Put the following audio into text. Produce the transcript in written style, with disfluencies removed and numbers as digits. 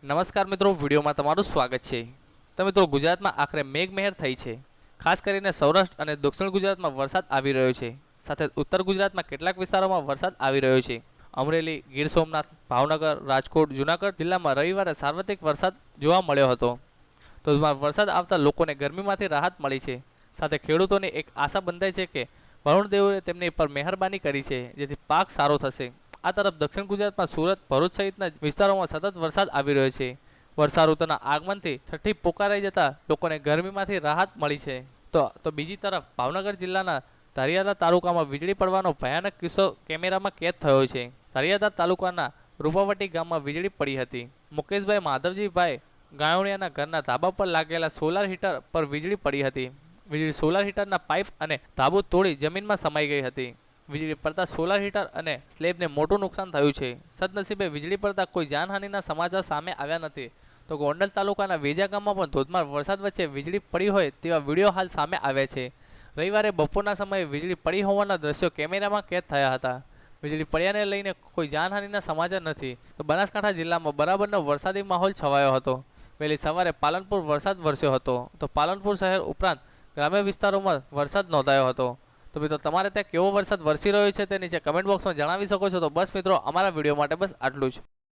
નમસ્કાર મિત્રો, વિડીયોમાં તમારું સ્વાગત છે। તો મિત્રો, ગુજરાતમાં આખરે મેઘમહેર થઈ છે। ખાસ કરીને સૌરાષ્ટ્ર અને દક્ષિણ ગુજરાતમાં વરસાદ આવી રહ્યો છે। સાથે ઉત્તર ગુજરાતમાં કેટલાક વિસ્તારોમાં વરસાદ આવી રહ્યો છે। અમરેલી, ગીર સોમનાથ, ભાવનગર, રાજકોટ, જૂનાગઢ જિલ્લામાં રવિવારે સાર્વત્રિક વરસાદ જોવા મળ્યો હતો। તો વરસાદ આવતા લોકોને ગરમીમાંથી રાહત મળી છે। સાથે ખેડૂતોની એક આશા બંધાઈ છે કે વરુણદેવે તેમની પર મહેરબાની કરી છે, જેથી પાક સારો થશે। આ તરફ દક્ષિણ ગુજરાતમાં સુરત, ભરૂચ સહિતના વિસ્તારોમાં સતત વરસાદ આવી રહ્યો છે। વર્ષા ઋતુના આગમનથી છઠ્ઠી પોકારાઈ જતા લોકોને ગરમીમાંથી રાહત મળી છે। તો બીજી તરફ ભાવનગર જિલ્લાના ધારિયાદા તાલુકામાં વીજળી પડવાનો ભયાનક કિસ્સો કેમેરામાં કેદ થયો છે। ધારિયાદા તાલુકાના રૂપાવટી ગામમાં વીજળી પડી હતી। મુકેશભાઈ માધવજીભાઈ ગાયોડિયાના ઘરના ધાબા પર લાગેલા સોલાર હીટર પર વીજળી પડી હતી। વીજળી સોલાર હીટરના પાઇપ અને ધાબુ તોડી જમીનમાં સમાઈ ગઈ હતી। વીજળી પડતા સોલાર હીટર અને સ્લેબને મોટું નુકસાન થયું છે। સદનસીબે વીજળી પડતા કોઈ જાનહાનિના સમાચાર સામે આવ્યા નથી। તો ગોંડલ તાલુકાના વેજા ગામમાં પણ ધોધમાર વરસાદ વચ્ચે વીજળી પડી હોય તેવા વિડીયો હાલ સામે આવ્યા છે। રવિવારે બપોરના સમયે વીજળી પડી હોવાના દ્રશ્યો કેમેરામાં કેદ થયા હતા। વીજળી પડ્યાને લઈને કોઈ જાનહાનિના સમાચાર નથી। તો બનાસકાંઠા જિલ્લામાં બરાબરનો વરસાદી માહોલ છવાયો હતો। વહેલી સવારે પાલનપુર વરસાદ વરસ્યો હતો। તો પાલનપુર શહેર ઉપરાંત ગ્રામ્ય વિસ્તારોમાં વરસાદ નોંધાયો હતો। તો મિત્રો, તમારે ત્યાં કેવો વરસાદ વરસી રહ્યો છે તે નીચે કમેન્ટ બોક્સમાં જણાવી શકો છો। તો બસ મિત્રો, અમારા વિડીયો માટે બસ આટલું જ।